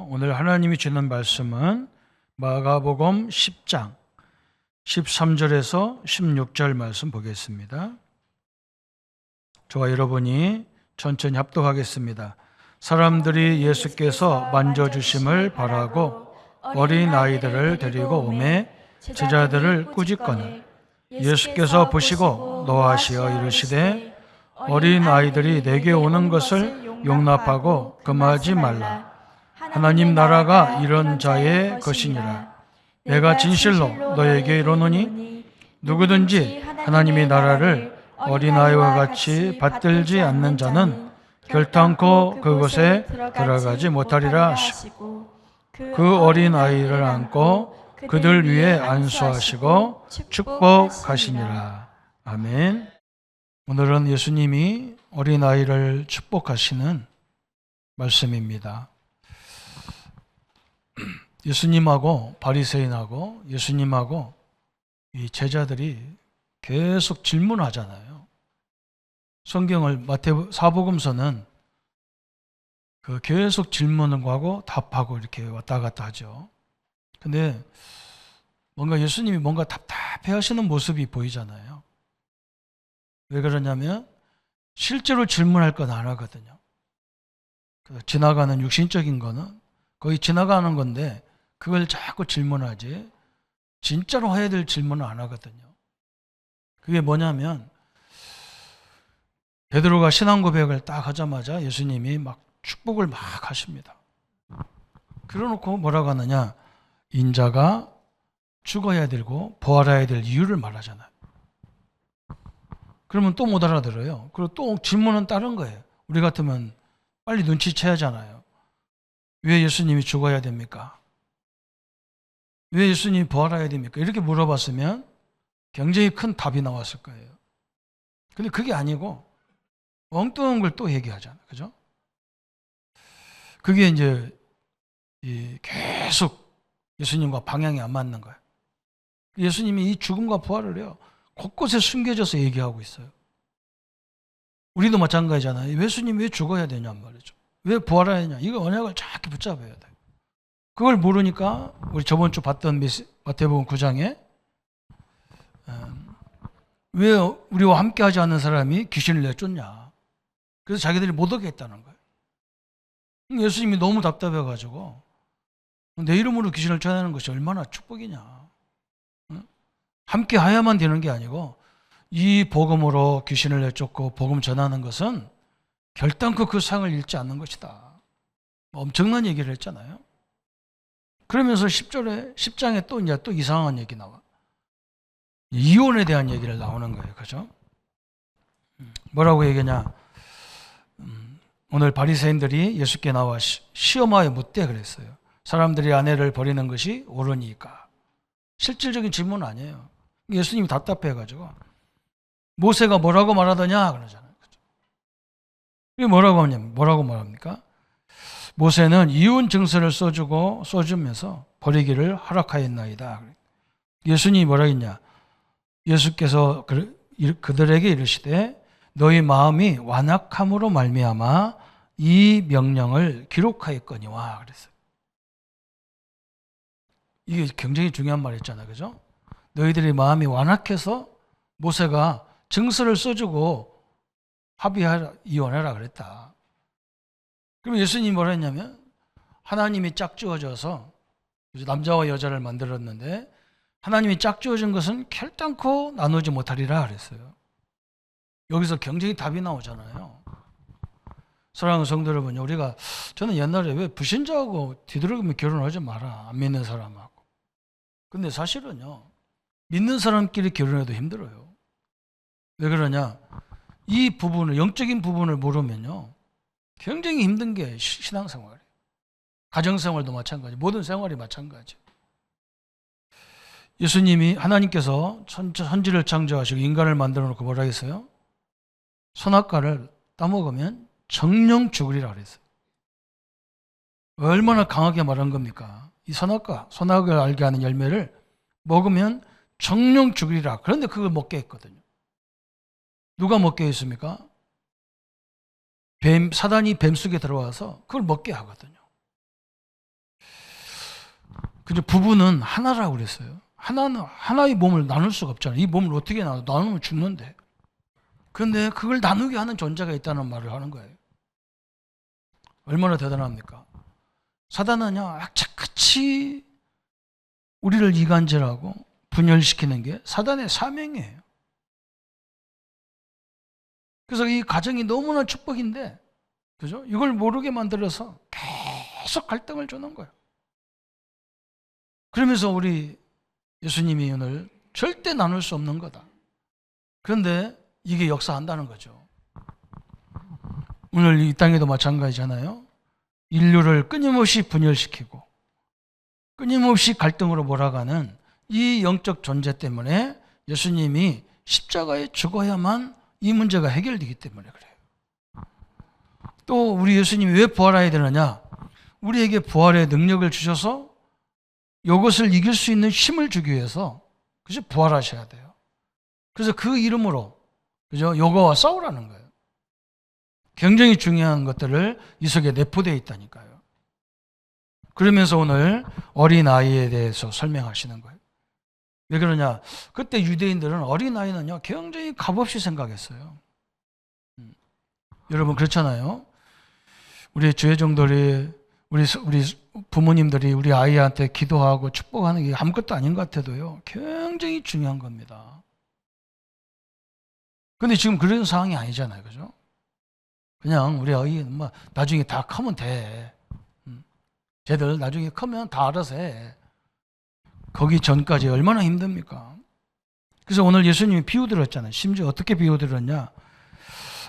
오늘 하나님이 주는 말씀은 마가복음 10장 13절에서 16절 말씀 보겠습니다. 저와 여러분이 천천히 합독하겠습니다. 사람들이 예수께서 만져주심을 바라고 어린 아이들을 데리고 오매 제자들을 꾸짖거늘 예수께서 보시고 노하시어 이르시되 어린 아이들이 내게 오는 것을 용납하고 금하지 말라. 하나님 나라가 이런 자의 것이니라. 내가 진실로 너에게 이르노니 누구든지 하나님의 나라를 어린아이와 같이 받들지 않는 자는 결단코 그곳에 들어가지 못하리라 하시고 그 어린아이를 안고 그들 위에 안수하시고 축복하시니라. 아멘. 오늘은 예수님이 어린아이를 축복하시는 말씀입니다. 예수님하고 바리새인하고 예수님하고 이 제자들이 계속 질문하잖아요. 성경을 사복음서는 계속 질문을 하고 답하고 이렇게 왔다 갔다 하죠. 근데 뭔가 예수님이 뭔가 답답해 하시는 모습이 보이잖아요. 왜 그러냐면 실제로 질문할 건 안 하거든요. 지나가는 육신적인 거는 거의 지나가는 건데 그걸 자꾸 질문하지 진짜로 해야 될 질문을 안 하거든요. 그게 뭐냐면 베드로가 신앙 고백을 딱 하자마자 예수님이 막 축복을 막 하십니다. 그러놓고 뭐라고 하느냐, 인자가 죽어야 되고 부활해야 될 이유를 말하잖아요. 그러면 또 못 알아들어요. 그리고 또 질문은 다른 거예요. 우리 같으면 빨리 눈치채야잖아요. 왜 예수님이 죽어야 됩니까? 왜 예수님이 부활해야 됩니까? 이렇게 물어봤으면 굉장히 큰 답이 나왔을 거예요. 근데 그게 아니고 엉뚱한 걸 또 얘기하잖아요. 그죠? 그게 이제 계속 예수님과 방향이 안 맞는 거예요. 예수님이 이 죽음과 부활을 해요. 곳곳에 숨겨져서 얘기하고 있어요. 우리도 마찬가지잖아요. 예수님이 왜 죽어야 되냔 말이죠. 왜 부활해야 되냐. 이거 언약을 자꾸 붙잡아야 돼요. 그걸 모르니까 우리 저번 주 봤던 마태복음 9장에 왜 우리와 함께 하지 않는 사람이 귀신을 내쫓냐. 그래서 자기들이 못 오게 했다는 거예요. 예수님이 너무 답답해가지고 내 이름으로 귀신을 쫓아내는 것이 얼마나 축복이냐. 함께 하야만 되는 게 아니고 이 복음으로 귀신을 내쫓고 복음 전하는 것은 결단코 그 상을 잃지 않는 것이다. 엄청난 얘기를 했잖아요. 그러면서 10장에 또 이상한 얘기 나와. 이혼에 대한 얘기를 나오는 거예요. 그죠? 뭐라고 얘기하냐. 오늘 바리새인들이 예수께 나와 시험하여 묻되 그랬어요. 사람들이 아내를 버리는 것이 옳으니까. 실질적인 질문은 아니에요. 예수님이 답답해가지고 모세가 뭐라고 말하더냐 그러잖아요. 이게 뭐라고 말합니까? 모세는 이혼 증서를 써주면서 버리기를 허락하였나이다. 예수님이 뭐라 했냐? 예수께서 그들에게 이르시되 너희 마음이 완악함으로 말미암아 이 명령을 기록하였거니와 그랬어요. 이게 굉장히 중요한 말이었잖아요. 그죠? 너희들이 마음이 완악해서 모세가 증서를 써주고 이혼해라 그랬다. 그럼 예수님이 뭐라 했냐면 하나님이 짝지어져서 남자와 여자를 만들었는데 하나님이 짝지어진 것은 결단코 나누지 못하리라 그랬어요. 여기서 굉장히 답이 나오잖아요. 사랑하는 성도 여러분, 저는 옛날에 왜 불신자하고 뒤돌아보면 결혼하지 마라. 안 믿는 사람하고. 근데 사실은요. 믿는 사람끼리 결혼해도 힘들어요. 왜 그러냐? 이 부분을, 영적인 부분을 모르면요. 굉장히 힘든 게 신앙생활이에요. 가정생활도 마찬가지, 모든 생활이 마찬가지. 예수님이 하나님께서 천지를 창조하시고 인간을 만들어 놓고 뭐라 했어요? 선악과를 따먹으면 정령 죽으리라 그랬어요. 얼마나 강하게 말한 겁니까? 이 선악을 알게 하는 열매를 먹으면 정령 죽으리라. 그런데 그걸 먹게 했거든요. 누가 먹게 했습니까? 사단이 뱀 속에 들어와서 그걸 먹게 하거든요. 그죠? 부부는 하나라고 그랬어요. 하나의 몸을 나눌 수가 없잖아요. 이 몸을 어떻게 나누면 죽는데. 그런데 그걸 나누게 하는 존재가 있다는 말을 하는 거예요. 얼마나 대단합니까? 사단은요, 악착같이 우리를 이간질하고 분열시키는 게 사단의 사명이에요. 그래서 이 가정이 너무나 축복인데, 그죠? 이걸 모르게 만들어서 계속 갈등을 주는 거예요. 그러면서 우리 예수님이 오늘 절대 나눌 수 없는 거다. 그런데 이게 역사한다는 거죠. 오늘 이 땅에도 마찬가지잖아요. 인류를 끊임없이 분열시키고 끊임없이 갈등으로 몰아가는 이 영적 존재 때문에 예수님이 십자가에 죽어야만 이 문제가 해결되기 때문에 그래요. 또 우리 예수님이 왜 부활해야 되느냐? 우리에게 부활의 능력을 주셔서 이것을 이길 수 있는 힘을 주기 위해서 그죠? 부활하셔야 돼요. 그래서 그 이름으로 그죠? 요거와 싸우라는 거예요. 굉장히 중요한 것들을 이 속에 내포되어 있다니까요. 그러면서 오늘 어린아이에 대해서 설명하시는 거예요. 왜 그러냐? 그때 유대인들은 어린아이는요, 굉장히 값없이 생각했어요. 여러분, 그렇잖아요. 우리 주의종들이, 우리 부모님들이 우리 아이한테 기도하고 축복하는 게 아무것도 아닌 것 같아도요, 굉장히 중요한 겁니다. 근데 지금 그런 상황이 아니잖아요. 그죠? 그냥 우리 아이는 뭐 나중에 다 크면 돼. 쟤들 나중에 크면 다 알아서 해. 거기 전까지 얼마나 힘듭니까? 그래서 오늘 예수님이 비유 들었잖아요. 심지어 어떻게 비유 들었냐?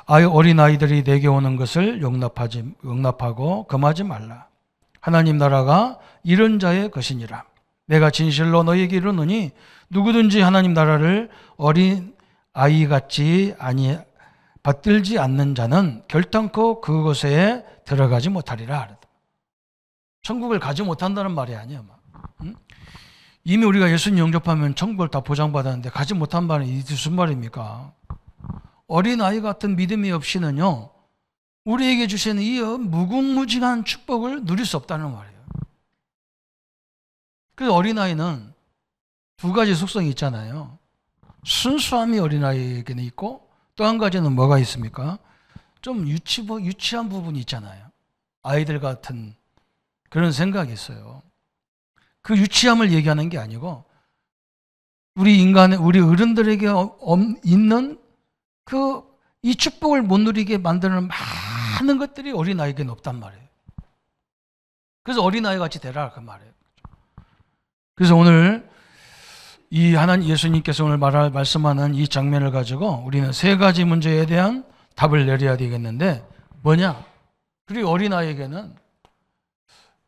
어린아이들이 내게 오는 것을 용납하고 금하지 말라. 하나님 나라가 이런 자의 것이니라. 내가 진실로 너희에게 이르노니 누구든지 하나님 나라를 어린 아이 같이 받들지 않는 자는 결단코 그곳에 들어가지 못하리라. 천국을 가지 못한다는 말이 아니야. 이미 우리가 예수님 영접하면 천국을 다 보장받았는데 가지 못한 말은 이게 무슨 말입니까? 어린아이 같은 믿음이 없이는요, 우리에게 주시는 이 무궁무진한 축복을 누릴 수 없다는 말이에요. 그래서 어린아이는 두 가지 속성이 있잖아요. 순수함이 어린아이에게는 있고 또 한 가지는 뭐가 있습니까? 좀 유치한 부분이 있잖아요. 아이들 같은 그런 생각이 있어요. 그 유치함을 얘기하는 게 아니고 우리 어른들에게 있는 이 축복을 못 누리게 만드는 많은 것들이 어린아이에게는 없단 말이에요. 그래서 어린아이 같이 되라 그 말이에요. 그래서 오늘 이 하나님 예수님께서 오늘 말씀하는 이 장면을 가지고 우리는 세 가지 문제에 대한 답을 내려야 되겠는데 뭐냐? 그리고 어린아이에게는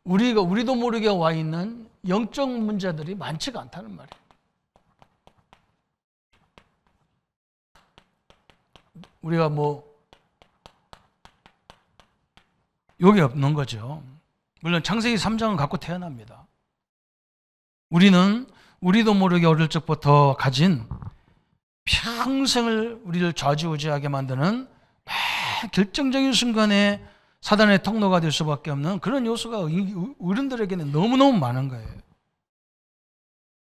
우리도 모르게 와 있는 영적 문제들이 많지가 않다는 말이에요. 우리가 여기 없는 거죠. 물론 창세기 3장은 갖고 태어납니다. 우리도 모르게 어릴 적부터 가진 평생을 우리를 좌지우지하게 만드는 결정적인 순간에 사단의 통로가 될 수밖에 없는 그런 요소가 어른들에게는 너무너무 많은 거예요.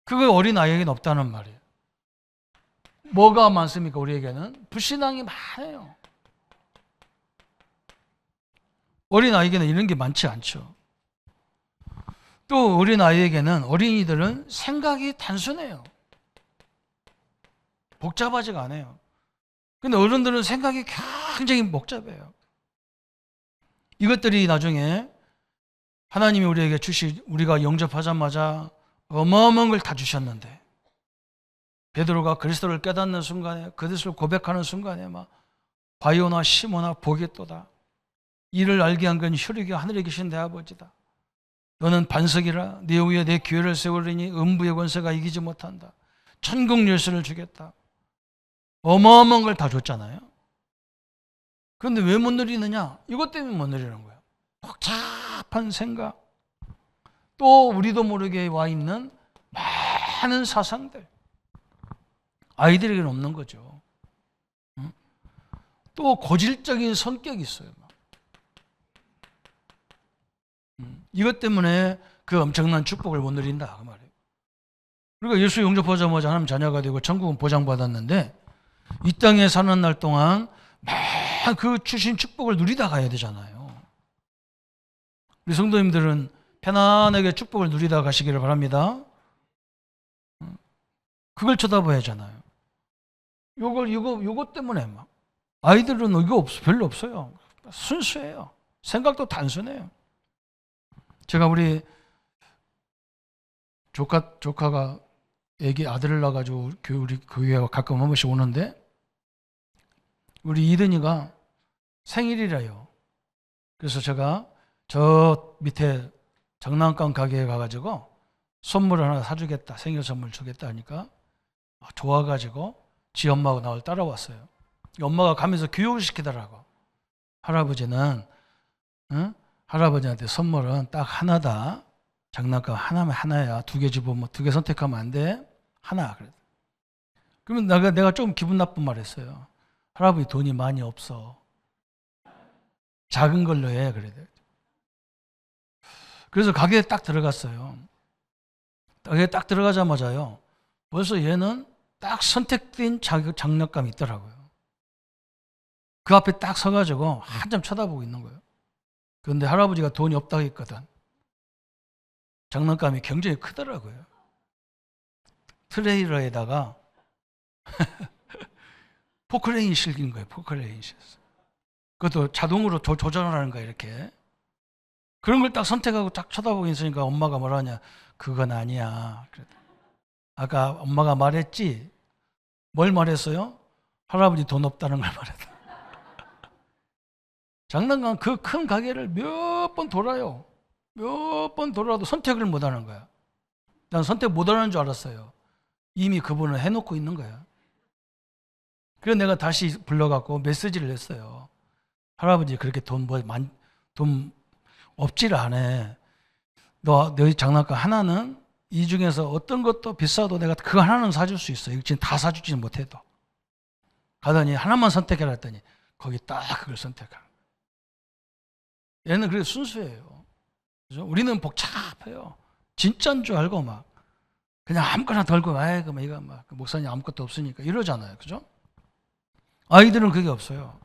그거 어린아이에게는 없다는 말이에요. 뭐가 많습니까? 우리에게는 불신앙이 많아요. 어린아이에게는 이런 게 많지 않죠. 또 어린이들은 생각이 단순해요. 복잡하지가 않아요. 근데 어른들은 생각이 굉장히 복잡해요. 이것들이 나중에 하나님이 우리가 영접하자마자 어마어마한 걸 다 주셨는데 베드로가 그리스도를 깨닫는 순간에 그리스도를 고백하는 순간에 막 바요나 시모나 보겠도다. 이를 알게 한 건 혈육이 하늘에 계신 내 아버지다. 너는 반석이라 네 위에 내 교회를 세우리니 음부의 권세가 이기지 못한다. 천국 열쇠를 주겠다. 어마어마한 걸 다 줬잖아요. 그런데 왜 못 누리느냐? 이것 때문에 못 누리는 거예요. 복잡한 생각, 또 우리도 모르게 와 있는 많은 사상들, 아이들에게는 없는 거죠. 또 고질적인 성격이 있어요. 이것 때문에 그 엄청난 축복을 못 누린다 그 말이에요. 그러니까 예수 영접하자마자 하나님 자녀가 되고 천국은 보장받았는데 이 땅에 사는 날 동안 막 그 주신 축복을 누리다 가야 되잖아요. 우리 성도님들은 편안하게 축복을 누리다 가시기를 바랍니다. 그걸 쳐다봐야 하잖아요. 요거 때문에 막 아이들은 이거 별로 없어요. 순수해요. 생각도 단순해요. 제가 우리 조카가 애기 아들을 낳아가지고 우리 교회에 가끔 한 번씩 오는데 우리 이든이가 생일이래요. 그래서 제가 저 밑에 장난감 가게에 가가지고 선물 하나 사주겠다, 생일 선물 주겠다 하니까 좋아가지고 지 엄마하고 나를 따라왔어요. 엄마가 가면서 교육을 시키더라고. 할아버지는 할아버지한테 선물은 딱 하나다. 장난감 하나면 하나야. 두 개 집으면 두 개 선택하면 안 돼. 하나. 그러면 내가 좀 기분 나쁜 말 했어요. 할아버지 돈이 많이 없어. 작은 걸로 해. 그래서 가게에 딱 들어갔어요. 가게에 딱 들어가자마자요. 벌써 얘는 딱 선택된 장난감이 있더라고요. 그 앞에 딱 서가지고 한참 쳐다보고 있는 거예요. 그런데 할아버지가 돈이 없다고 했거든. 장난감이 굉장히 크더라고요. 트레일러에다가 포크레인 실긴 거예요. 포크레인 실었어. 그것도 자동으로 조절하는 거예요. 이렇게. 그런 걸 딱 선택하고 딱 쳐다보고 있으니까 엄마가 뭐라 하냐. 그건 아니야. 아까 엄마가 말했지. 뭘 말했어요? 할아버지 돈 없다는 걸 말했다. 장난감 그 큰 가게를 몇 번 돌아요. 몇 번 돌아도 선택을 못 하는 거야. 난 선택 못 하는 줄 알았어요. 이미 그분은 해놓고 있는 거야. 그래서 내가 다시 불러갖고 메시지를 했어요. 할아버지 그렇게 돈 없지를 않아. 너희 장난감 하나는 이 중에서 어떤 것도 비싸도 내가 그거 하나는 사줄 수 있어. 지금 다 사주지는 못해도. 가더니 하나만 선택해라 했더니 거기 딱 그걸 선택하는 거야. 얘는 그렇게 순수해요. 그죠? 우리는 복잡해요. 진짜인 줄 알고 막 그냥 아무거나 덜고 아이고 이거 막 목사님 아무것도 없으니까 이러잖아요. 그죠? 아이들은 그게 없어요.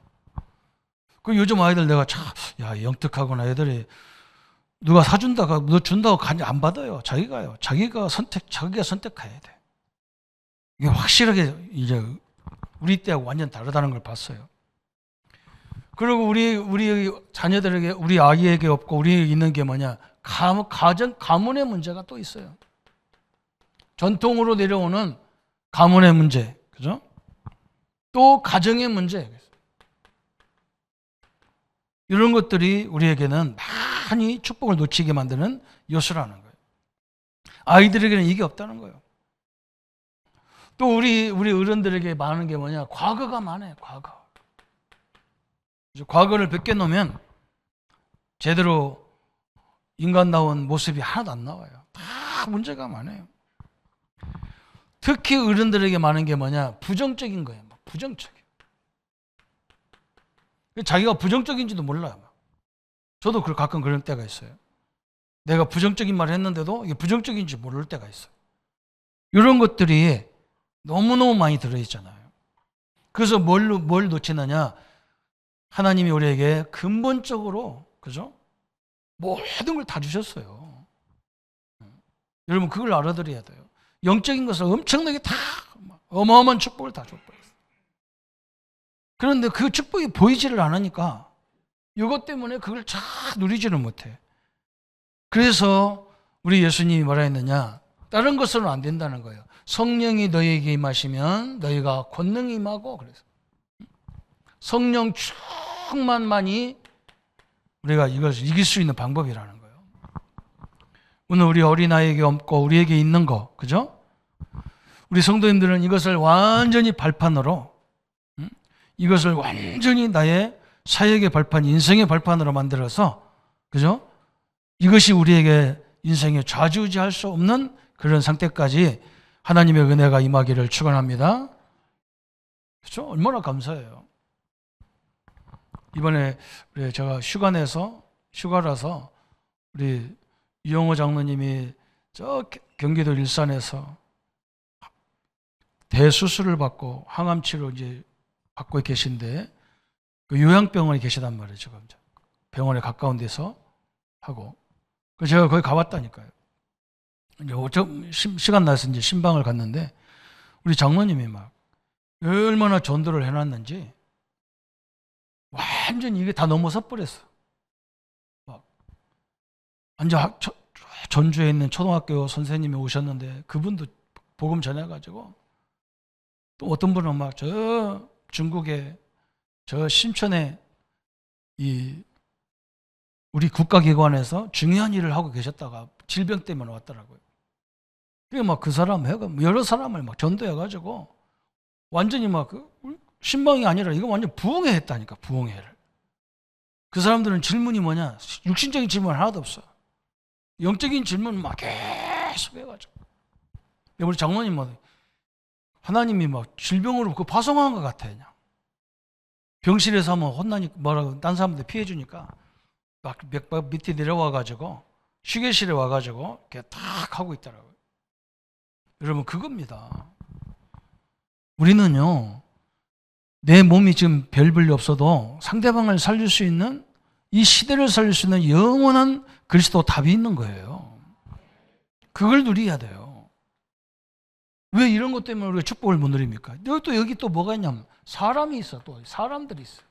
그 요즘 아이들 내가 영특하거나 애들이 누가 사준다고 너 준다고 안 받아요. 자기가 선택해야 돼. 이게 확실하게 이제 우리 때하고 완전 다르다는 걸 봤어요. 그리고 우리 자녀들에게 우리 아이에게 없고 우리 있는 게 뭐냐? 가문의 문제가 또 있어요. 전통으로 내려오는 가문의 문제, 그죠? 또 가정의 문제. 이런 것들이 우리에게는 많이 축복을 놓치게 만드는 요소라는 거예요. 아이들에게는 이게 없다는 거예요. 또 우리 어른들에게 많은 게 뭐냐? 과거가 많아요. 과거를 벗겨놓으면 제대로 인간다운 모습이 하나도 안 나와요. 다 문제가 많아요. 특히 어른들에게 많은 게 뭐냐? 부정적인 거예요. 부정적인. 자기가 부정적인지도 몰라요. 저도 가끔 그런 때가 있어요. 내가 부정적인 말을 했는데도 이게 부정적인지 모를 때가 있어요. 이런 것들이 너무너무 많이 들어있잖아요. 그래서 뭘 놓치느냐? 하나님이 우리에게 근본적으로, 그죠? 모든 걸 다 주셨어요. 여러분, 그걸 알아들어야 돼요. 영적인 것을 엄청나게 다, 어마어마한 축복을 다 줬어요. 그런데 그 축복이 보이지를 않으니까 이것 때문에 그걸 잘 누리지를 못해. 그래서 우리 예수님이 뭐라 했느냐? 다른 것으로는 안 된다는 거예요. 성령이 너희에게 임하시면 너희가 권능이 임하고, 그래서 성령 충만만이 우리가 이것을 이길 수 있는 방법이라는 거예요. 오늘 우리 어린아이에게 없고 우리에게 있는 거, 그죠? 우리 성도님들은 이것을 완전히 발판으로, 이것을 완전히 나의 사역의 발판, 인생의 발판으로 만들어서, 그죠? 이것이 우리에게 인생에 좌지우지할 수 없는 그런 상태까지 하나님의 은혜가 임하기를 축원합니다. 그렇죠? 얼마나 감사해요. 이번에 제가 휴가라서 우리 이영호 장로님이 저 경기도 일산에서 대수술을 받고 항암치료 이제 받고 계신데 그 요양병원에 계시단 말이죠. 병원에 가까운 데서 하고. 그래서 제가 거기 가봤다니까요. 이제 시간 나서 이제 신방을 갔는데 우리 장로님이 막 얼마나 전도를 해놨는지 완전히 이게 다 넘어서 버렸어. 막 완전 전주에 있는 초등학교 선생님이 오셨는데 그분도 복음 전해가지고 또 어떤 분은 막 저 중국에 저 신천에 이 우리 국가기관에서 중요한 일을 하고 계셨다가 질병 때문에 왔더라고요. 그래 막 그 사람 해가 여러 사람을 막 전도해가지고 완전히 막 신방이 아니라 이거 완전 부흥회 했다니까. 부흥회를. 그 사람들은 질문이 뭐냐? 육신적인 질문 하나도 없어. 영적인 질문 막 계속 해가지고. 우리 장로님 막 하나님이 막 질병으로 그 파송한 것 같아 그냥. 병실에서 하면 혼나니까 뭐라고 딴 사람들 피해 주니까 막 맥박 밑에 내려와가지고 휴게실에 와가지고 이렇게 탁 하고 있더라고요. 여러분 그겁니다. 우리는요 내 몸이 지금 별 볼일 없어도 상대방을 살릴 수 있는 이 시대를 살릴 수 있는 영원한 그리스도 답이 있는 거예요. 그걸 누려야 돼요. 왜 이런 것 때문에 우리가 축복을 못 누립니까? 여기 또 뭐가 있냐면 사람이 있어. 또 사람들이 있어.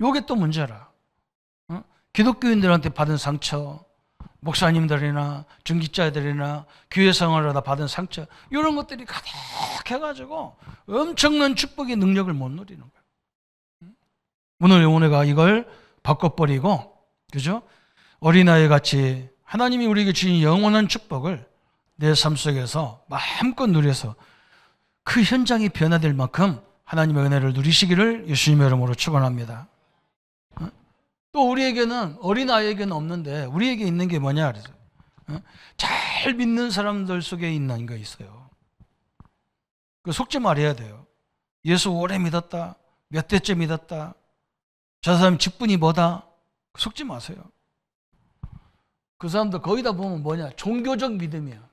요게 또 문제라. 기독교인들한테 받은 상처, 목사님들이나 중직자들이나 교회 생활하다 받은 상처 이런 것들이 가득해가지고 엄청난 축복의 능력을 못 누리는 거예요. 오늘 은혜가 이걸 바꿔버리고 그죠? 어린아이 같이 하나님이 우리에게 주신 영원한 축복을 내 삶 속에서 마음껏 누려서 그 현장이 변화될 만큼 하나님의 은혜를 누리시기를 예수님의 이름으로 축원합니다. 또 우리에게는 어린아이에게는 없는데 우리에게 있는 게 뭐냐 그래서 잘 믿는 사람들 속에 있는 거 있어요. 그 속지 말해야 돼요. 예수 오래 믿었다. 몇 대째 믿었다. 저 사람 직분이 뭐다. 속지 마세요. 그 사람들 거의 다 보면 뭐냐 종교적 믿음이야.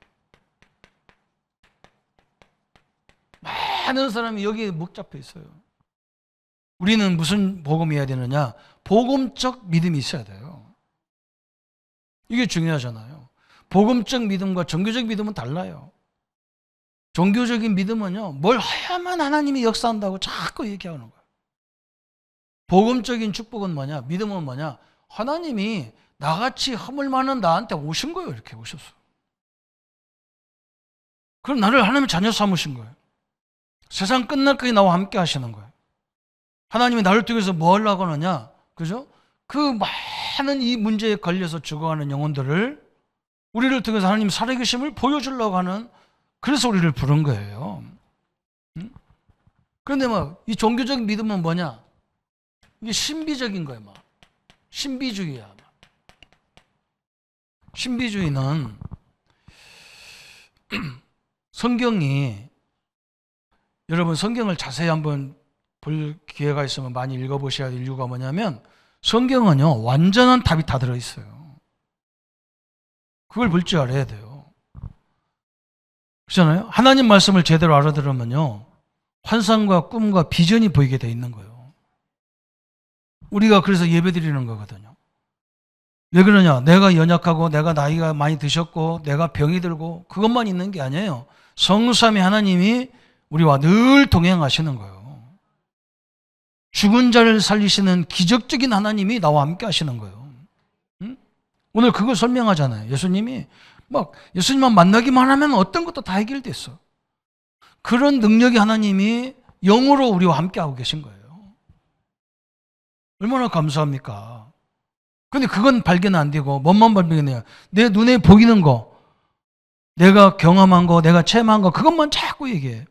많은 사람이 여기에 목잡혀 있어요. 우리는 무슨 복음이어야 되느냐? 복음적 믿음이 있어야 돼요. 이게 중요하잖아요. 복음적 믿음과 종교적 믿음은 달라요. 종교적인 믿음은요, 뭘 해야만 하나님이 역사한다고 자꾸 얘기하는 거예요. 복음적인 축복은 뭐냐? 믿음은 뭐냐? 하나님이 나같이 허물 많은 나한테 오신 거예요. 이렇게 오셨어. 그럼 나를 하나님의 자녀 삼으신 거예요. 세상 끝날까지 나와 함께 하시는 거예요. 하나님이 나를 통해서 뭐 하려고 하느냐? 그죠? 그 많은 이 문제에 걸려서 죽어가는 영혼들을 우리를 통해서 하나님 살아계심을 보여주려고 하는 그래서 우리를 부른 거예요. 그런데 막 이 종교적 믿음은 뭐냐? 이게 신비적인 거예요. 막. 신비주의야. 막. 신비주의는 성경이 여러분 성경을 자세히 한번 볼 기회가 있으면 많이 읽어보셔야 될 이유가 뭐냐면 성경은요 완전한 답이 다 들어있어요. 그걸 볼 줄 알아야 돼요. 그렇잖아요. 하나님 말씀을 제대로 알아들으면요 환상과 꿈과 비전이 보이게 돼 있는 거예요. 우리가 그래서 예배 드리는 거거든요. 왜 그러냐? 내가 연약하고 내가 나이가 많이 드셨고 내가 병이 들고 그것만 있는 게 아니에요. 성삼위 하나님이 우리와 늘 동행하시는 거예요. 죽은 자를 살리시는 기적적인 하나님이 나와 함께 하시는 거예요. 응? 오늘 그걸 설명하잖아요. 예수님이 막 예수님만 만나기만 하면 어떤 것도 다 해결됐어. 그런 능력이 하나님이 영으로 우리와 함께 하고 계신 거예요. 얼마나 감사합니까? 근데 그건 발견 안 되고 뭐만 발견해요? 내 눈에 보이는 거, 내가 경험한 거, 내가 체험한 거 그것만 자꾸 얘기해.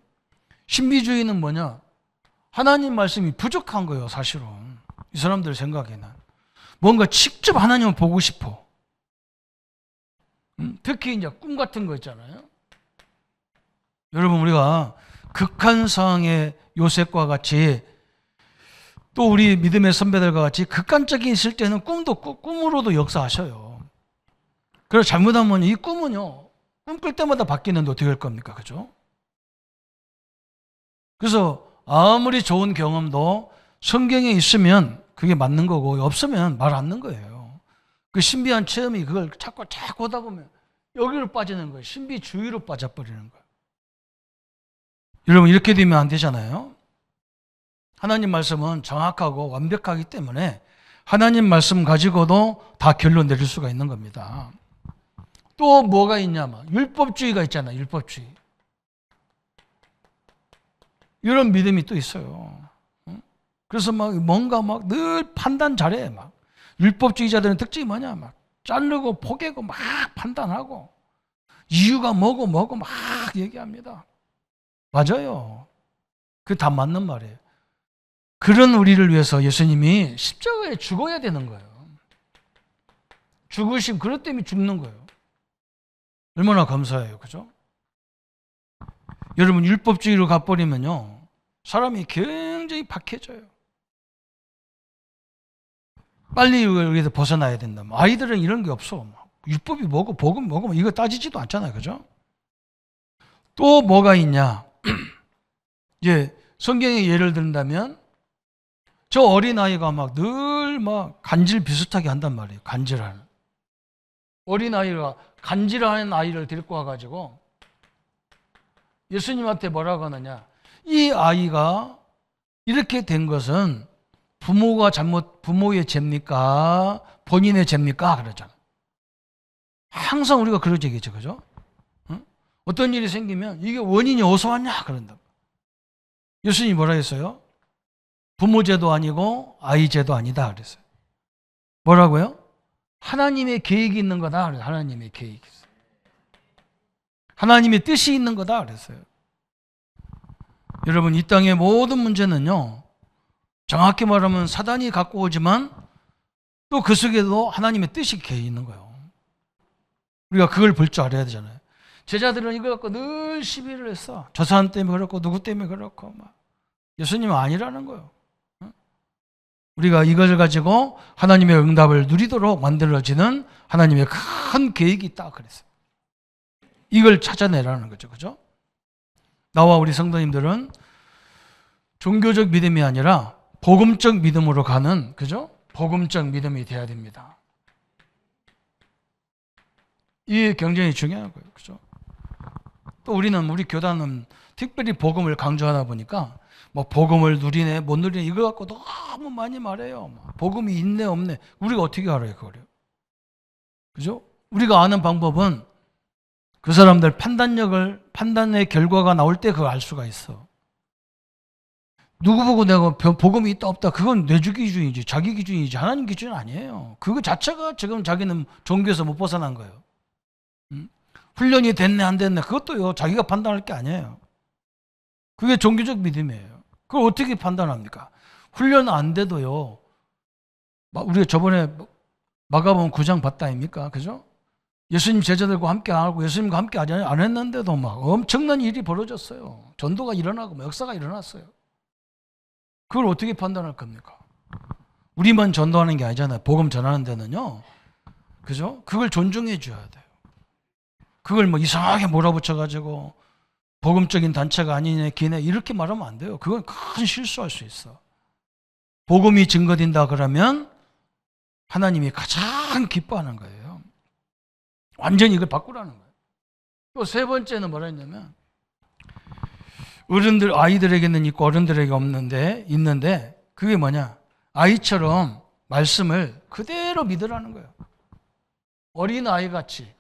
신비주의는 뭐냐? 하나님 말씀이 부족한 거예요, 사실은. 이 사람들 생각에는. 뭔가 직접 하나님을 보고 싶어. 특히 이제 꿈 같은 거 있잖아요. 여러분, 우리가 극한 상황의 요셉과 같이 또 우리 믿음의 선배들과 같이 극한적인 있을 때는 꿈으로도 역사하셔요. 그래서 잘못하면 이 꿈은요, 꿈꿀 때마다 바뀌는데 어떻게 할 겁니까? 그죠? 그래서 아무리 좋은 경험도 성경에 있으면 그게 맞는 거고, 없으면 말 안 듣는 거예요. 그 신비한 체험이 그걸 자꾸 하다 보면 여기로 빠지는 거예요. 신비주의로 빠져버리는 거예요. 여러분, 이렇게 되면 안 되잖아요. 하나님 말씀은 정확하고 완벽하기 때문에 하나님 말씀 가지고도 다 결론 내릴 수가 있는 겁니다. 또 뭐가 있냐면 율법주의가 있잖아요. 율법주의. 이런 믿음이 또 있어요. 그래서 막 뭔가 막 늘 판단 잘해. 막 율법주의자들은 특징이 뭐냐? 막 자르고 포개고 막 판단하고 이유가 뭐고 막 얘기합니다. 맞아요. 그게 다 맞는 말이에요. 그런 우리를 위해서 예수님이 십자가에 죽어야 되는 거예요. 죽으심, 그것 때문에 죽는 거예요. 얼마나 감사해요. 그죠? 여러분, 율법주의로 가버리면요, 사람이 굉장히 박해져요. 빨리 여기서 벗어나야 된다. 아이들은 이런 게 없어. 율법이 뭐고 복음 뭐고 이거 따지지도 않잖아요. 그죠? 또 뭐가 있냐? 이제 성경에 예를 든다면 저 어린아이가 막 늘 막 간질 비슷하게 한단 말이에요. 간질하는. 어린아이가 간질하는 아이를 데리고 와가지고 예수님한테 뭐라고 하느냐? 이 아이가 이렇게 된 것은 부모의 죄입니까? 본인의 죄입니까? 그러잖아. 항상 우리가 그러지, 얘기죠. 그죠? 응? 어떤 일이 생기면 이게 원인이 어디서 왔냐? 그런다. 예수님이 뭐라 했어요? 부모 죄도 아니고 아이 죄도 아니다. 그랬어요. 뭐라고요? 하나님의 계획이 있는 거다. 하나님의 계획이 있어요. 하나님의 뜻이 있는 거다. 그랬어요. 여러분, 이 땅의 모든 문제는요, 정확히 말하면 사단이 갖고 오지만 또 그 속에도 하나님의 뜻이 계획이 있는 거예요. 우리가 그걸 볼 줄 알아야 되잖아요. 제자들은 이거 갖고 늘 시비를 했어. 저 사람 때문에 그렇고 누구 때문에 그렇고 막. 예수님은 아니라는 거예요. 우리가 이것을 가지고 하나님의 응답을 누리도록 만들어지는 하나님의 큰 계획이 있다 그랬어요. 이걸 찾아내라는 거죠. 그죠? 나와 우리 성도님들은 종교적 믿음이 아니라 복음적 믿음으로 가는, 그죠? 복음적 믿음이 돼야 됩니다. 이게 굉장히 중요한 거예요. 그죠? 또 우리 교단은 특별히 복음을 강조하다 보니까 뭐 복음을 누리네, 못 누리네, 이거 갖고 너무 많이 말해요. 복음이 있네, 없네. 우리가 어떻게 알아요, 그거를? 그죠? 우리가 아는 방법은 그 사람들 판단의 결과가 나올 때 그걸 알 수가 있어. 누구 보고 내가 복음이 있다, 없다, 그건 내주 기준이지, 자기 기준이지, 하나님 기준은 아니에요. 그거 자체가 지금 자기는 종교에서 못 벗어난 거예요. 훈련이 됐네, 안 됐네, 그것도요, 자기가 판단할 게 아니에요. 그게 종교적 믿음이에요. 그걸 어떻게 판단합니까? 훈련 안 돼도요, 우리가 저번에 마가복음 9장 봤다 아닙니까? 그죠? 예수님 제자들과 함께 안 하고 예수님과 함께 안 했는데도 막 엄청난 일이 벌어졌어요. 전도가 일어나고 역사가 일어났어요. 그걸 어떻게 판단할 겁니까? 우리만 전도하는 게 아니잖아요. 복음 전하는 데는요. 그죠? 그걸 존중해 줘야 돼요. 그걸 뭐 이상하게 몰아붙여가지고 복음적인 단체가 아니네, 기네, 이렇게 말하면 안 돼요. 그건 큰 실수할 수 있어. 복음이 증거된다 그러면 하나님이 가장 기뻐하는 거예요. 완전히 이걸 바꾸라는 거예요. 또 세 번째는 뭐라 했냐면, 아이들에게는 있고 어른들에게 있는데 그게 뭐냐? 아이처럼 말씀을 그대로 믿으라는 거예요. 어린 아이같이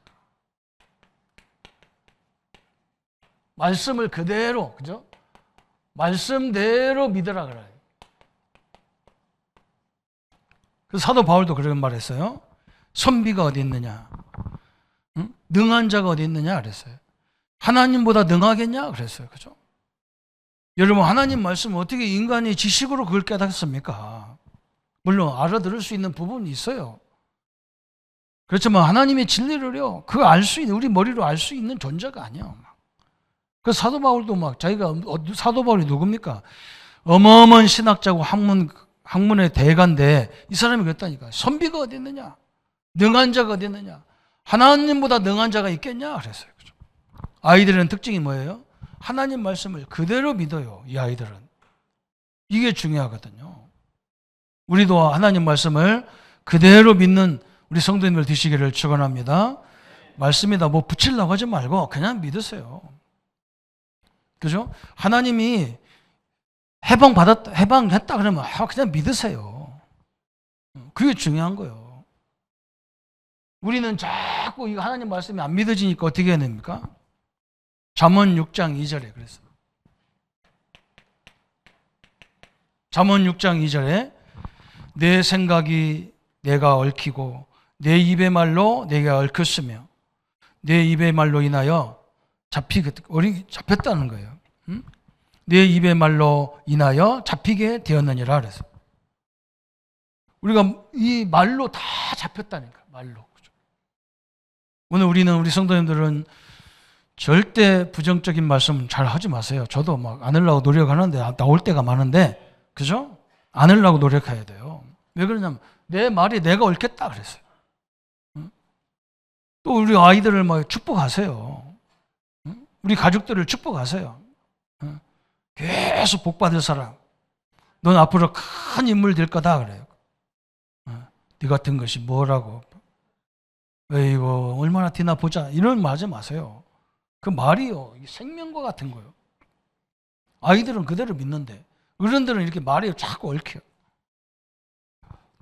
말씀을 그대로, 그죠? 말씀대로 믿으라 그래요. 그래서 사도 바울도 그런 말 했어요. 선비가 어디 있느냐? 응? 능한 자가 어디 있느냐? 그랬어요. 하나님보다 능하겠냐? 그랬어요. 그죠? 여러분, 하나님 말씀 어떻게 인간이 지식으로 그걸 깨닫습니까? 물론 알아들을 수 있는 부분이 있어요. 그렇지만 하나님의 진리를요, 그거 알 수 있는, 우리 머리로 알 수 있는 존재가 아니에요. 그 사도 바울도 사도 바울이 누굽니까? 어마어마한 신학자고 학문의 대가인데 이 사람이 그랬다니까. 선비가 어디 있느냐? 능한 자가 어디 있느냐? 하나님보다 능한 자가 있겠냐? 그랬어요. 그죠? 아이들은 특징이 뭐예요? 하나님 말씀을 그대로 믿어요. 이 아이들은. 이게 중요하거든요. 우리도 하나님 말씀을 그대로 믿는 우리 성도님들 되시기를 축원합니다. 말씀에다 뭐 붙이려고 하지 말고 그냥 믿으세요. 그죠? 하나님이 해방했다 그러면 그냥 믿으세요. 그게 중요한 거예요. 우리는 자꾸 이 하나님 말씀이 안 믿어지니까 어떻게 해야 됩니까? 잠언 6장 2절에 그랬어요. 잠언 6장 2절에 내 생각이 내가 얽히고 내 입의 말로 내가 얽혔으며 내 입의 말로 인하여 잡혔다는 거예요. 내 입의 말로 인하여 잡히게 되었느니라 그래서 우리가 이 말로 다 잡혔다니까. 말로. 오늘 우리 성도님들은 절대 부정적인 말씀 잘 하지 마세요. 저도 막 안 하려고 노력하는데 나올 때가 많은데, 그죠? 안 하려고 노력해야 돼요. 왜 그러냐면 내 말이 내가 옳겠다 그랬어요. 또 우리 아이들을 막 축복하세요. 우리 가족들을 축복하세요. 계속 복 받을 사람. 넌 앞으로 큰 인물 될 거다 그래요. 네 같은 것이 뭐라고? 이거 얼마나 티나 보자. 이런 말 하지 마세요. 그 말이요, 생명과 같은 거예요. 아이들은 그대로 믿는데 어른들은 이렇게 말이 자꾸 얽혀요.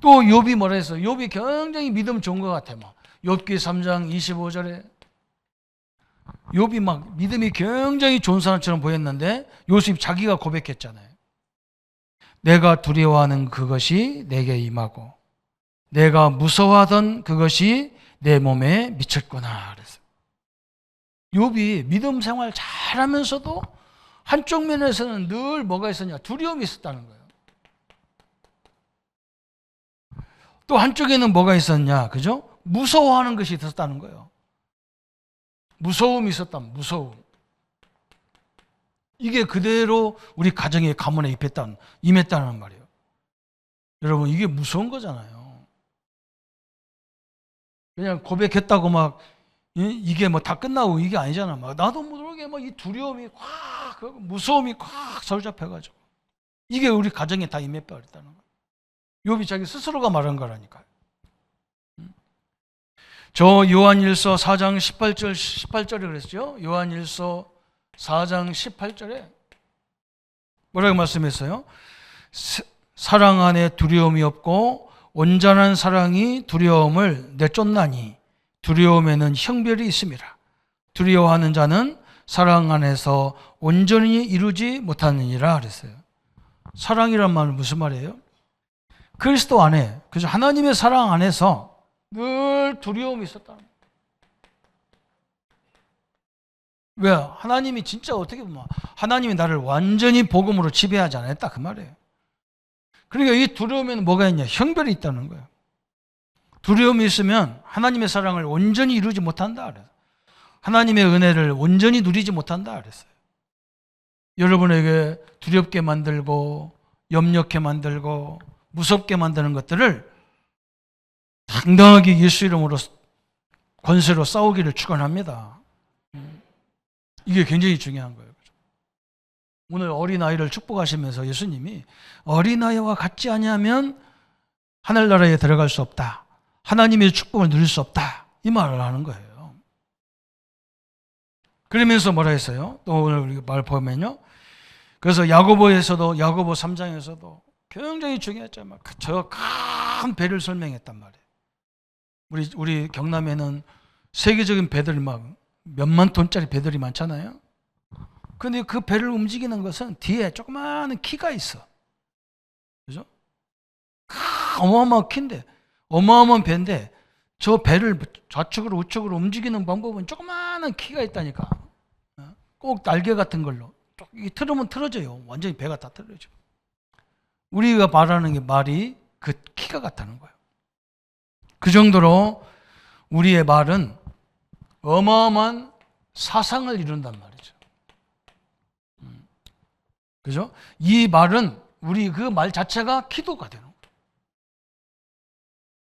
또 욥이 뭐라 했어? 욥이 굉장히 믿음 좋은 것 같아. 막 욥기 3장 25절에 욥이 막 믿음이 굉장히 좋은 사람처럼 보였는데 요셉이 자기가 고백했잖아요. 내가 두려워하는 그것이 내게 임하고 내가 무서워하던 그것이 내 몸에 미쳤구나 그랬어요. 욥이 믿음 생활 잘하면서도 한쪽 면에서는 늘 뭐가 있었냐? 두려움이 있었다는 거예요. 또 한쪽에는 뭐가 있었냐? 그죠? 무서워하는 것이 있었다는 거예요. 무서움이 있었다. 무서움. 이게 그대로 우리 가정의 가문에 임했다는 말이에요. 여러분, 이게 무서운 거잖아요. 그냥 고백했다고 막 이게 뭐 다 끝나고 이게 아니잖아. 막 나도 모르게 막 이 두려움이 콱, 무서움이 콱 사로잡혀가지고 이게 우리 가정에 다 임해버렸다는 거예요. 욥이 자기 스스로가 말한 거라니까요. 저 요한일서 4장 18절에 그랬죠. 요한일서 4장 18절에 뭐라고 말씀했어요? 사랑 안에 두려움이 없고 온전한 사랑이 두려움을 내쫓나니 두려움에는 형별이 있음이라. 두려워하는 자는 사랑 안에서 온전히 이루지 못하느니라 그랬어요. 사랑이란 말은 무슨 말이에요? 그리스도 안에, 그죠? 하나님의 사랑 안에서 늘 두려움이 있었다. 왜? 하나님이 진짜 어떻게 보면 하나님이 나를 완전히 복음으로 지배하지 않았다 그 말이에요. 그러니까 이 두려움에는 뭐가 있냐? 형별이 있다는 거예요. 두려움이 있으면 하나님의 사랑을 온전히 이루지 못한다 그래서 하나님의 은혜를 온전히 누리지 못한다 그랬어요. 여러분에게 두렵게 만들고 염려케 만들고 무섭게 만드는 것들을 당당하게 예수 이름으로 권세로 싸우기를 축원합니다. 이게 굉장히 중요한 거예요. 오늘 어린아이를 축복하시면서 예수님이 어린아이와 같지 아니하면 하늘나라에 들어갈 수 없다. 하나님의 축복을 누릴 수 없다. 이 말을 하는 거예요. 그러면서 뭐라 했어요? 또 오늘 우리 말 보면요. 그래서 야고보 3장에서도 굉장히 중요했죠. 저 큰 배를 설명했단 말이에요. 우리 경남에는 세계적인 배들이 막 몇만 톤짜리 배들이 많잖아요. 근데 그 배를 움직이는 것은 뒤에 조그마한 키가 있어. 그죠? 어마어마한 키인데, 어마어마한 배인데, 저 배를 좌측으로 우측으로 움직이는 방법은 조그마한 키가 있다니까. 꼭 날개 같은 걸로. 이 틀으면 틀어져요. 완전히 배가 다 틀어져. 우리가 말하는 게 말이 그 키가 같다는 거예요. 그 정도로 우리의 말은 어마어마한 사상을 이룬단 말이죠. 그죠? 이 말은 우리 그 말 자체가 기도가 되는 거예요.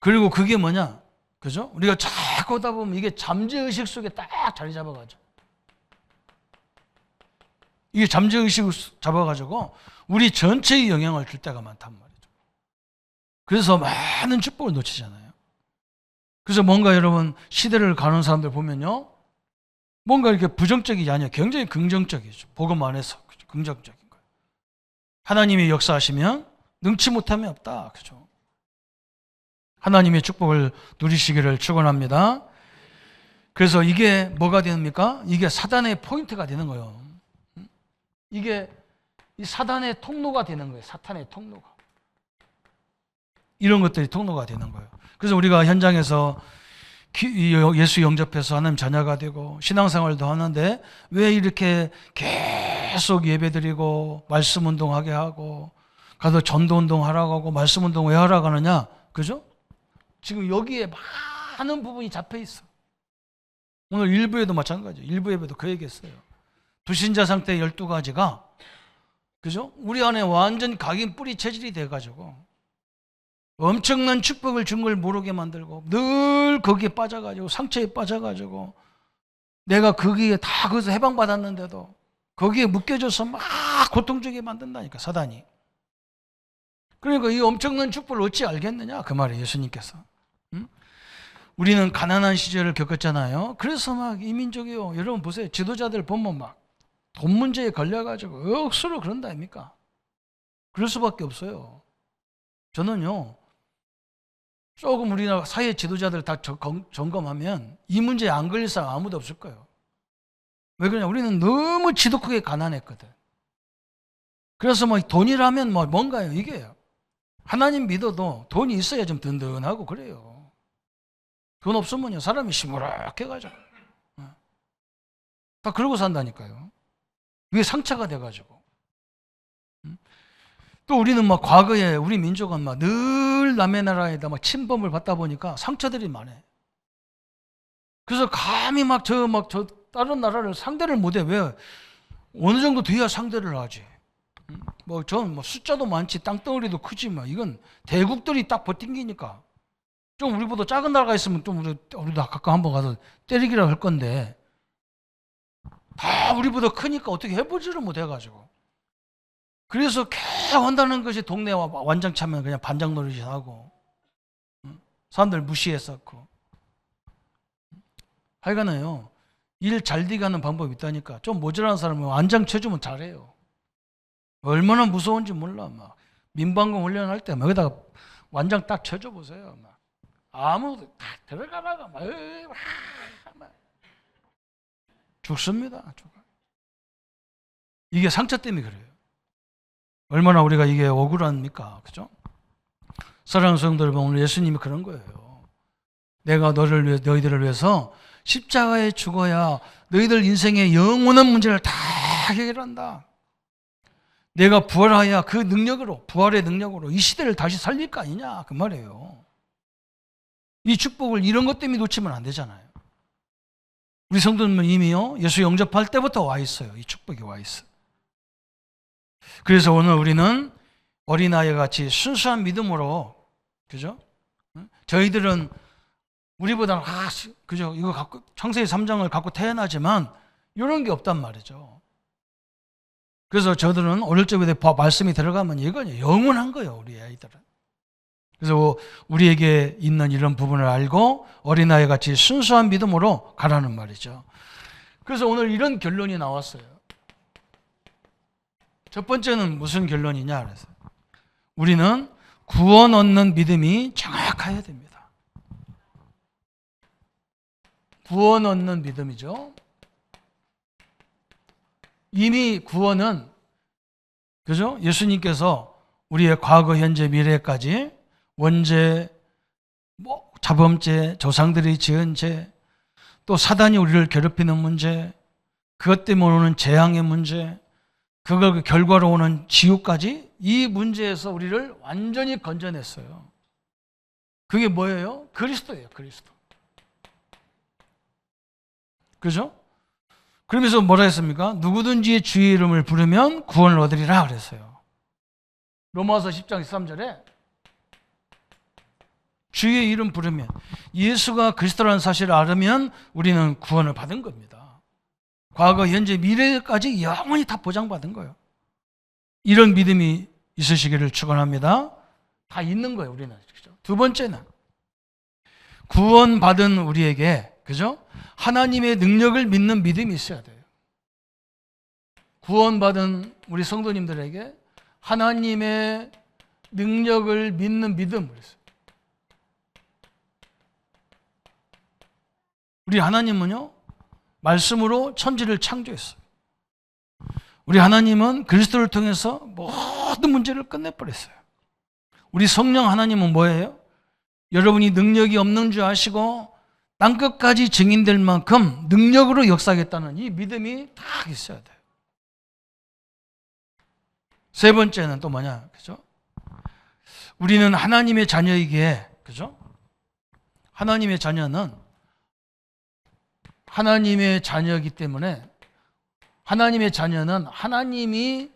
그리고 그게 뭐냐? 그죠? 우리가 자꾸 하다 보면 이게 잠재의식 속에 딱 자리 잡아가지고, 이게 잠재의식을 잡아가지고 우리 전체에 영향을 줄 때가 많단 말이죠. 그래서 많은 축복을 놓치잖아요. 그래서 뭔가 여러분 시대를 가는 사람들 보면요, 뭔가 이렇게 부정적이지 아니에요. 굉장히 긍정적이죠. 복음 안에서 긍정적인 거예요. 하나님이 역사하시면 능치 못함이 없다. 그죠? 하나님의 축복을 누리시기를 축원합니다. 그래서 이게 뭐가 됩니까? 이게 사단의 포인트가 되는 거예요. 이게 이 사단의 통로가 되는 거예요. 사탄의 통로가. 이런 것들이 통로가 되는 거예요. 그래서 우리가 현장에서 예수 영접해서 하나님 자녀가 되고 신앙생활도 하는데 왜 이렇게 계속 예배드리고 말씀 운동하게 하고 가서 전도 운동하라고 하고 말씀 운동 왜 하라고 하느냐? 그죠? 지금 여기에 많은 부분이 잡혀 있어. 오늘 일부에도 마찬가지예요. 일부 예배도 그 얘기했어요. 불신자 상태의 12가지가, 그죠? 우리 안에 완전 각인 뿌리 체질이 돼가지고 엄청난 축복을 준 걸 모르게 만들고 늘 거기에 빠져가지고 상처에 빠져가지고 내가 거기에 다 거기서 해방받았는데도 거기에 묶여져서 막 고통주게 만든다니까, 사단이. 그러니까 이 엄청난 축복을 어찌 알겠느냐 그 말이에요. 예수님께서. 우리는 가난한 시절을 겪었잖아요. 그래서 막 이민족이요, 여러분 보세요. 지도자들 보면 막 돈 문제에 걸려가지고 억수로 그런다 아닙니까? 그럴 수밖에 없어요. 저는요, 조금 우리나라 사회 지도자들 다 점검하면 이 문제에 안 걸릴 사람 아무도 없을 거예요. 왜 그러냐? 우리는 너무 지독하게 가난했거든. 그래서 뭐 돈이라면 뭐 뭔가요? 이게요. 하나님 믿어도 돈이 있어야 좀 든든하고 그래요. 돈 없으면요, 사람이 시무룩해가지고 다 그러고 산다니까요. 이게 상처가 돼가지고. 또 우리는 막 과거에 우리 민족은 막 늘 남의 나라에다 막 침범을 받다 보니까 상처들이 많아요. 그래서 감히 막 저 다른 나라를 상대를 못해. 왜? 어느 정도 돼야 상대를 하지. 전 숫자도 많지 땅덩어리도 크지만 이건 대국들이 딱 버팅기니까 좀 우리보다 작은 나라가 있으면 좀 우리도 가끔 한번 가서 때리기라고 할 건데 다 우리보다 크니까 어떻게 해보지를 못해가지고, 그래서 계속 한다는 것이 동네와 완장 차면 그냥 반장 노릇이 하고 사람들 무시했었고. 하여간에요, 일 잘 되게 하는 방법이 있다니까. 좀 모자란 사람은 완장 쳐주면 잘해요. 얼마나 무서운지 몰라. 막 민방공 훈련할 때 막 여기다가 완장 딱 쳐줘 보세요. 막 아무도 다 들어가다가 막 죽습니다. 이게 상처 때문에 그래요. 얼마나 우리가 이게 억울합니까? 그죠? 사랑하는 성도 여러분, 오늘 예수님이 그런 거예요. 내가 너희들을 위해서 십자가에 죽어야 너희들 인생의 영원한 문제를 다 해결한다. 내가 부활하여 그 능력으로, 부활의 능력으로 이 시대를 다시 살릴 거 아니냐 그 말이에요. 이 축복을 이런 것 때문에 놓치면 안 되잖아요. 우리 성도님은 이미요, 예수 영접할 때부터 와 있어요. 이 축복이 와 있어. 그래서 오늘 우리는 어린아이 같이 순수한 믿음으로, 그죠? 저희들은 우리보다는 그죠? 이거 갖고 창세기 3장을 갖고 태어나지만 이런 게 없단 말이죠. 그래서 저들은 어릴 적부터 말씀이 들어가면 이건 영원한 거예요, 우리 아이들은. 그래서 우리에게 있는 이런 부분을 알고 어린아이 같이 순수한 믿음으로 가라는 말이죠. 그래서 오늘 이런 결론이 나왔어요. 첫 번째는 무슨 결론이냐 그래서 우리는 구원 얻는 믿음이 정확해야 됩니다. 구원 얻는 믿음이죠. 이미 구원은, 그죠? 예수님께서 우리의 과거, 현재, 미래까지 원죄, 자범죄, 조상들이 지은 죄, 또 사단이 우리를 괴롭히는 문제, 그것 때문에 오는 재앙의 문제, 그걸 결과로 오는 지옥까지 이 문제에서 우리를 완전히 건져냈어요. 그게 뭐예요? 그리스도예요, 그리스도. 그죠? 그러면서 뭐라 했습니까? 누구든지 주의 이름을 부르면 구원을 얻으리라 그랬어요. 로마서 10장 13절에 주의 이름 부르면, 예수가 그리스도라는 사실을 알으면 우리는 구원을 받은 겁니다. 과거, 현재, 미래까지 영원히 다 보장받은 거예요. 이런 믿음이 있으시기를 축원합니다. 다 있는 거예요, 우리는. 두 번째는 구원받은 우리에게, 그죠? 하나님의 능력을 믿는 믿음이 있어야 돼요. 구원받은 우리 성도님들에게 하나님의 능력을 믿는 믿음. 우리 하나님은요, 말씀으로 천지를 창조했어요. 우리 하나님은 그리스도를 통해서 모든 문제를 끝내버렸어요. 우리 성령 하나님은 뭐예요? 여러분이 능력이 없는 줄 아시고 땅끝까지 증인될 만큼 능력으로 역사하겠다는 이 믿음이 다 있어야 돼요. 세 번째는 또 뭐냐, 그죠? 우리는 하나님의 자녀이기에, 그죠? 하나님의 자녀는 하나님의 자녀이기 때문에 하나님의 자녀는 하나님이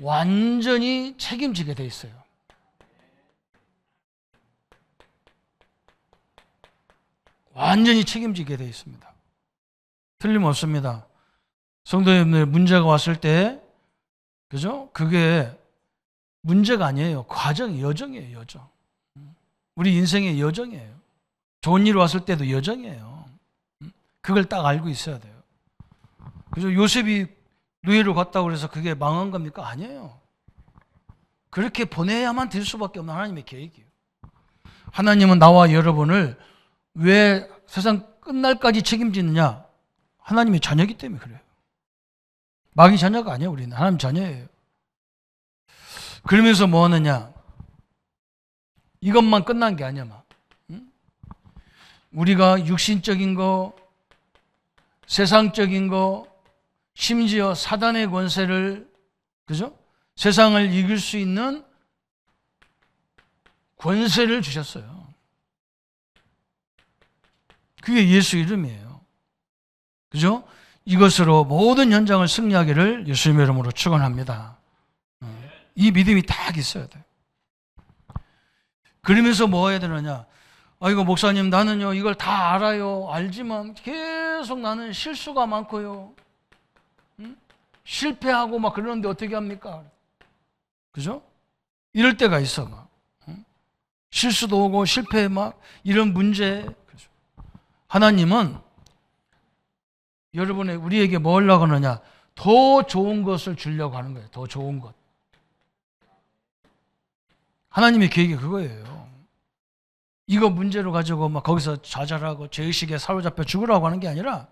완전히 책임지게 돼 있어요. 완전히 책임지게 돼 있습니다. 틀림없습니다. 성도님들, 문제가 왔을 때, 그죠? 그게 문제가 아니에요. 과정이 여정이에요, 여정. 우리 인생의 여정이에요. 좋은 일 왔을 때도 여정이에요. 그걸 딱 알고 있어야 돼요. 그죠? 요셉이 노예로 갔다고 해서 그게 망한 겁니까? 아니에요. 그렇게 보내야만 될 수밖에 없는 하나님의 계획이에요. 하나님은 나와 여러분을 왜 세상 끝날까지 책임지느냐? 하나님의 자녀이기 때문에 그래요. 마귀 자녀가 아니에요. 우리는 하나님 자녀예요. 그러면서 뭐 하느냐? 이것만 끝난 게 아니야. 막. 우리가 육신적인 거, 세상적인 거, 심지어 사단의 권세를, 그죠? 세상을 이길 수 있는 권세를 주셨어요. 그게 예수 이름이에요. 그죠? 이것으로 모든 현장을 승리하기를 예수님의 이름으로 축원합니다. 이 믿음이 딱 있어야 돼요. 그러면서 뭐 해야 되느냐? 아이고 목사님, 나는요 이걸 다 알아요. 알지만 계속 나는 실수가 많고요. 실패하고 막 그러는데 어떻게 합니까? 그죠? 이럴 때가 있어. 막. 실수도 오고 실패 막 이런 문제. 그죠? 하나님은 여러분의 우리에게 뭘 하려고 하느냐? 더 좋은 것을 주려고 하는 거예요. 더 좋은 것. 하나님의 계획이 그거예요. 이거 문제로 가지고 막 거기서 좌절하고 죄의식에 사로잡혀 죽으라고 하는 게 아니라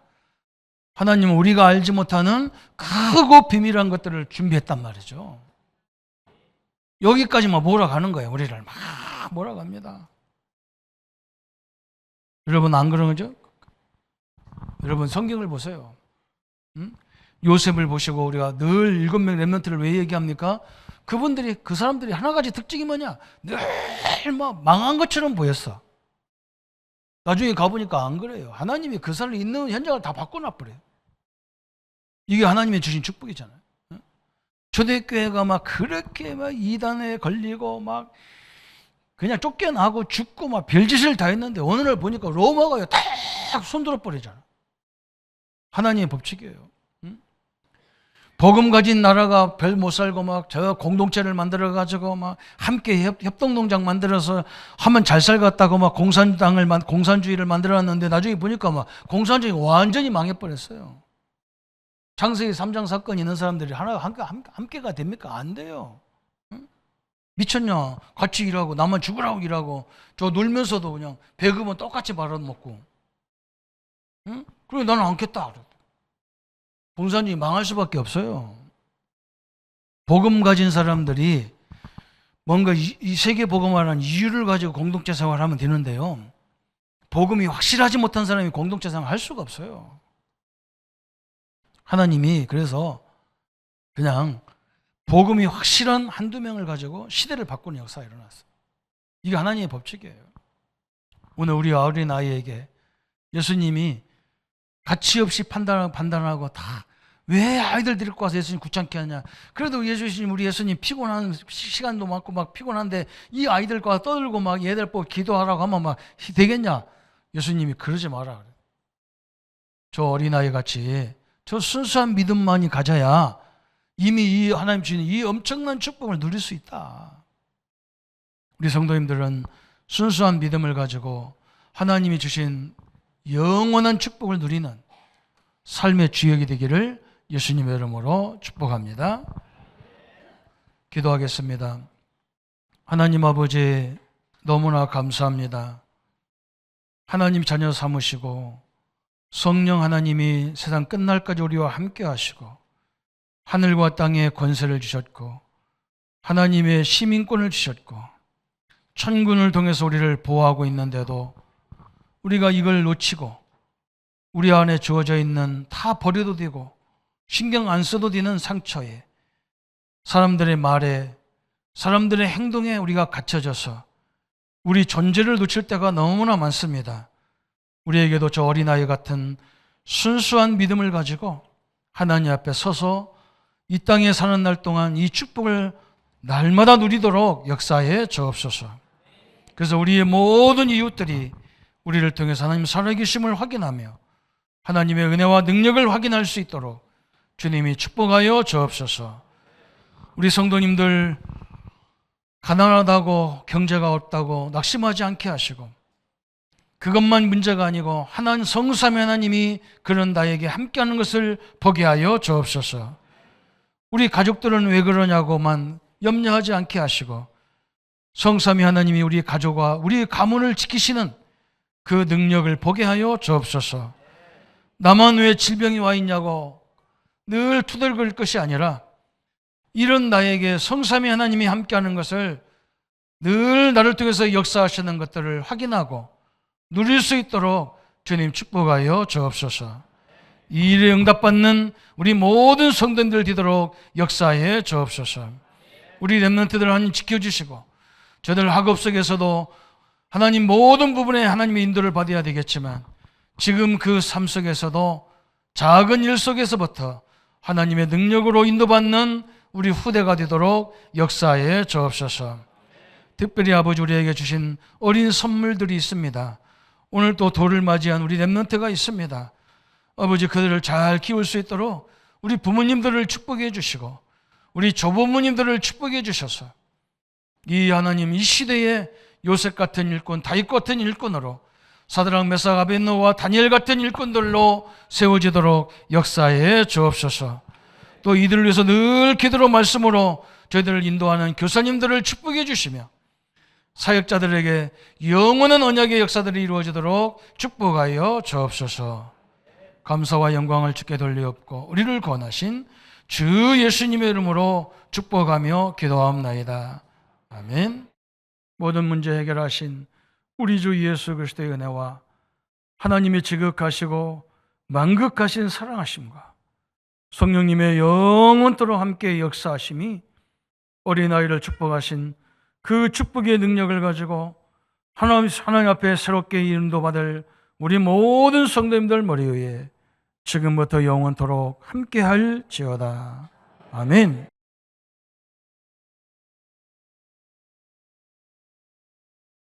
하나님은 우리가 알지 못하는 크고 비밀한 것들을 준비했단 말이죠. 여기까지만 몰아가는 거예요. 우리를 막 몰아갑니다. 여러분 안 그런 거죠? 여러분 성경을 보세요. 요셉을 보시고 우리가 늘 7명 렘넌트를 왜 얘기합니까? 그분들이, 그 사람들이 하나 가지 특징이 뭐냐? 늘 막 망한 것처럼 보였어. 나중에 가보니까 안 그래요. 하나님이 그 사람이 있는 현장을 다 바꿔놔버려요. 이게 하나님의 주신 축복이잖아요. 초대교회가 막 그렇게 막 이단에 걸리고 막 그냥 쫓겨나고 죽고 막 별짓을 다 했는데 어느 날 보니까 로마가 탁 손들어 버리잖아. 하나님의 법칙이에요. 복음 가진 나라가 별 못 살고 막 저 공동체를 만들어 가지고 막 함께 협동농장 만들어서 하면 잘 살겠다고 막 공산주의를 만들어놨는데 나중에 보니까 막 공산주의가 완전히 망해버렸어요. 창세기 3장 사건이 있는 사람들이 하나 함께가 됩니까? 안 돼요. 미쳤냐? 같이 일하고 나만 죽으라고 일하고 저 놀면서도 그냥 배급은 똑같이 받아먹고. 그리고 나는 않겠다. 공산주의 망할 수밖에 없어요. 복음 가진 사람들이 뭔가 이 세계 복음화라는 이유를 가지고 공동체 생활을 하면 되는데요. 복음이 확실하지 못한 사람이 공동체 생활을 할 수가 없어요. 하나님이 그래서 그냥 복음이 확실한 한두 명을 가지고 시대를 바꾸는 역사가 일어났어요. 이게 하나님의 법칙이에요. 오늘 우리 어린 아이에게 예수님이 가치 없이 판단하고 다 왜 아이들 데리고 와서 예수님 귀찮게 하냐? 그래도 예수님, 우리 예수님 피곤한 시간도 많고 막 피곤한데 이 아이들과 떠들고 막 얘들 보고 기도하라고 하면 막 되겠냐? 예수님이 그러지 마라 그래. 저 어린아이 같이 저 순수한 믿음만이 가져야 이미 이 하나님 주신 이 엄청난 축복을 누릴 수 있다. 우리 성도님들은 순수한 믿음을 가지고 하나님이 주신 영원한 축복을 누리는 삶의 주역이 되기를 예수님의 이름으로 축복합니다. 기도하겠습니다. 하나님 아버지, 너무나 감사합니다. 하나님 자녀 삼으시고 성령 하나님이 세상 끝날까지 우리와 함께 하시고 하늘과 땅에 권세를 주셨고 하나님의 시민권을 주셨고 천군을 통해서 우리를 보호하고 있는데도 우리가 이걸 놓치고 우리 안에 주어져 있는 다 버려도 되고 신경 안 써도 되는 상처에, 사람들의 말에, 사람들의 행동에 우리가 갇혀져서 우리 존재를 놓칠 때가 너무나 많습니다. 우리에게도 저 어린아이 같은 순수한 믿음을 가지고 하나님 앞에 서서 이 땅에 사는 날 동안 이 축복을 날마다 누리도록 역사해 주옵소서. 그래서 우리의 모든 이웃들이 우리를 통해서 하나님 살아계심을 확인하며 하나님의 은혜와 능력을 확인할 수 있도록 주님이 축복하여 주옵소서. 우리 성도님들 가난하다고 경제가 없다고 낙심하지 않게 하시고 그것만 문제가 아니고 하나님 성삼위 하나님이 그런 나에게 함께하는 것을 보게 하여 주옵소서. 우리 가족들은 왜 그러냐고만 염려하지 않게 하시고 성삼위 하나님이 우리 가족과 우리 가문을 지키시는 그 능력을 보게 하여 주옵소서. 나만 왜 질병이 와 있냐고 늘 투덜거릴 것이 아니라 이런 나에게 성삼위 하나님이 함께하는 것을 늘 나를 통해서 역사하시는 것들을 확인하고 누릴 수 있도록 주님 축복하여 주옵소서. 이 일에 응답받는 우리 모든 성도님들 되도록 역사해 주옵소서. 우리 렘넌트들 하나님 지켜주시고 저들 학업 속에서도 하나님 모든 부분에 하나님의 인도를 받아야 되겠지만 지금 그 삶 속에서도 작은 일 속에서부터 하나님의 능력으로 인도받는 우리 후대가 되도록 역사해 주옵소서. 특별히 아버지 우리에게 주신 어린 선물들이 있습니다. 오늘 또 돌을 맞이한 우리 렘넌트가 있습니다. 아버지 그들을 잘 키울 수 있도록 우리 부모님들을 축복해 주시고 우리 조부모님들을 축복해 주셔서 이 하나님 이 시대에 요셉 같은 일꾼, 다윗 같은 일꾼으로 사드락 메삭 아벳노고와 다니엘 같은 일꾼들로 세워지도록 역사해 주옵소서. 또 이들을 위해서 늘 기도로 말씀으로 저희들을 인도하는 교사님들을 축복해 주시며 사역자들에게 영원한 언약의 역사들이 이루어지도록 축복하여 주옵소서. 감사와 영광을 주께 돌리옵고 우리를 권하신 주 예수님의 이름으로 축복하며 기도하옵나이다. 아멘. 모든 문제 해결하신 우리 주 예수 그리스도의 은혜와 하나님의 지극하시고 만극하신 사랑하심과 성령님의 영원토록 함께 역사하심이 어린아이를 축복하신 그 축복의 능력을 가지고 하나님 앞에 새롭게 인도받을 우리 모든 성도님들 머리 위에 지금부터 영원토록 함께 할지어다. 아멘.